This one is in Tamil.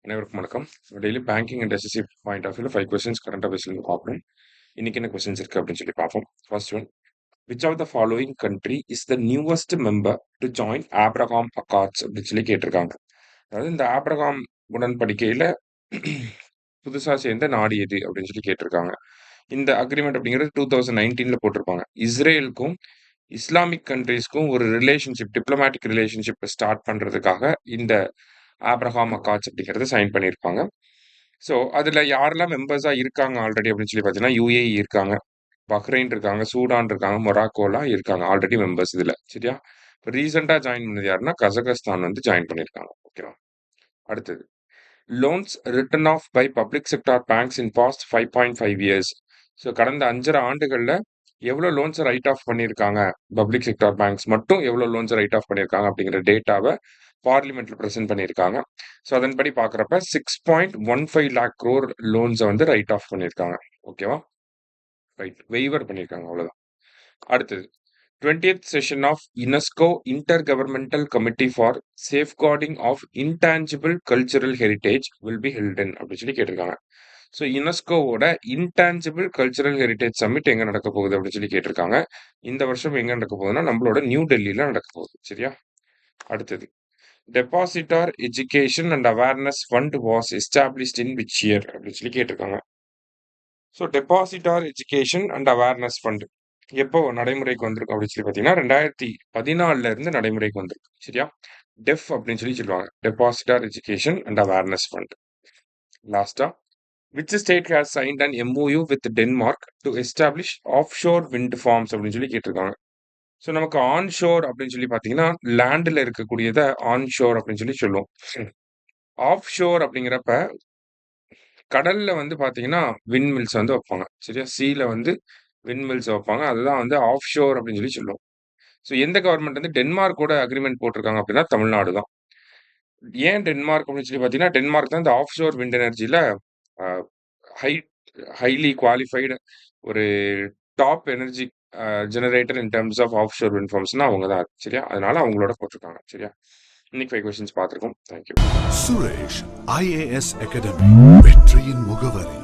அனைவருக்கும் வணக்கம். Daily banking and SSC point of வியூல 5 கொஸ்டின்ஸ் கரண்ட் அஃபேர்ஸ்லேருந்து பார்ப்போம். இன்னைக்கு என்ன கொஸ்டின்ஸ் இருக்கு அப்படின்னு சொல்லி பார்ப்போம். First one, which of the following country is the newest member to join Abraham accords அப்படின்னு சொல்லி கேட்டிருக்காங்க. அதாவது இந்த ஆப்ரகாம் உடன்படிக்கையில புதுசா சேர்ந்த நாடு எது அப்படின்னு சொல்லி கேட்டிருக்காங்க. இந்த அக்ரிமெண்ட் அப்படிங்கிறது 2019ல போட்டிருப்பாங்க. இஸ்ரேலுக்கும் இஸ்லாமிக் கண்ட்ரீஸ்க்கும் ஒரு ரிலேஷன்ஷிப், டிப்ளமேட்டிக் ரிலேஷன்ஷிப் ஸ்டார்ட் பண்றதுக்காக இந்த ஆப்ரஹாம் அக்கார்ட்ஸ் அப்படிங்கிறத சைன் பண்ணியிருப்பாங்க. ஸோ அதில் யாரெல்லாம் மெம்பர்ஸாக இருக்காங்க ஆல்ரெடி அப்படின்னு சொல்லி பார்த்தீங்கன்னா, யுஏஇ இருக்காங்க, பஹ்ரைன் இருக்காங்க, சூடான் இருக்காங்க, மொராக்கோலாம் இருக்காங்க ஆல்ரெடி மெம்பர்ஸ் இதில். சரியா? இப்போ ரீசெண்டாக ஜாயின் பண்ணது யாருன்னா கசகஸ்தான் வந்து ஜாயின் பண்ணியிருக்காங்க. ஓகேவா? அடுத்தது, loans written off by public sector banks in past 5.5 years. So கடந்த 5.5 ஆண்டுகளில் எவ்வளோ லோன்ஸ் ரைட் ஆஃப் பண்ணியிருக்காங்க, பப்ளிக் செக்டார் பேங்க்ஸ் மட்டும் எவ்வளோ லோன்ஸ் ரைட் ஆஃப் பண்ணியிருக்காங்க அப்படிங்கிற டேட்டாவை பார்லிமெண்ட்ல ப்ரெசென்ட் பண்ணியிருக்காங்க. ஸோ அதன்படி பார்க்குறப்ப 6.15 லேக் க்ரோர் லோன்ஸை வந்து ரைட் ஆஃப் பண்ணியிருக்காங்க. ஓகேவா? ரைட், வெய்வர் பண்ணியிருக்காங்க, அவ்வளோதான். அடுத்தது, 20th session of UNESCO inter governmental committee for safeguarding of intangible cultural heritage will be held in அப்படின்னு சொல்லி கேட்டிருக்காங்க. ஸோ யுனெஸ்கோவோட இன்டான்ஜிபிள் கல்ச்சரல் ஹெரிட்டேஜ் சமிட் எங்கே நடக்க போகுது அப்படின்னு சொல்லி கேட்டிருக்காங்க. இந்த வருஷம் எங்கே நடக்க போகுதுன்னா நம்மளோட நியூ டெல்லியில் நடக்க போகுது. சரியா? அடுத்தது, depositor education and awareness fund was established in which year அப்படின்னு சொல்லி கேட்டிருக்காங்க. So depositor education and awareness fund எப்போ நடைமுறைக்கு வந்திருக்கும் அப்படின்னு சொல்லி பார்த்தீங்கன்னா 2014 இருந்து நடைமுறைக்கு வந்திருக்கு. சரியா? டெஃப் அப்படின்னு சொல்லி சொல்லுவாங்க, depositor education and awareness fund. லாஸ்டா, which state has signed an MOU with Denmark to establish of sure wind farms அப்படின்னு சொல்லி கேட்டிருக்காங்க. ஸோ நமக்கு ஆன் ஷோர் அப்படின்னு சொல்லி பார்த்தீங்கன்னா லேண்டில் இருக்கக்கூடியதை ஆன் ஷோர் அப்படின்னு சொல்லி சொல்லுவோம். ஆஃப் ஷோர் அப்படிங்கிறப்ப கடல்ல வந்து பார்த்தீங்கன்னா விண்மில்ஸ் வந்து வைப்பாங்க. சரியா? சீல வந்து விண்மில்ஸ் வைப்பாங்க. அதுதான் வந்து ஆஃப் ஷோர் அப்படின்னு சொல்லி சொல்லுவோம். ஸோ எந்த கவர்மெண்ட் வந்து டென்மார்க் கூட அக்ரிமெண்ட் போட்டிருக்காங்க அப்படின்னா தமிழ்நாடு தான். ஏன் டென்மார்க் அப்படின்னு சொல்லி பார்த்தீங்கன்னா டென்மார்க் தான் இந்த ஆஃப் ஷோர் விண்ட் எனர்ஜியில் ஹை ஹைலி குவாலிஃபைடு ஒரு top energy generator in terms off sure wind ஃபார்ம்ஸ்னா அவங்க தான். சரியா? அதனால அவங்களோட போட்டிருக்காங்க. சரியா? இன்னைக்கு 5 கொஸ்டின்ஸ் பார்த்துருக்கோம். தேங்க்யூ. சுரேஷ் IAS அகாடமி, வெற்றியின் முகவரி.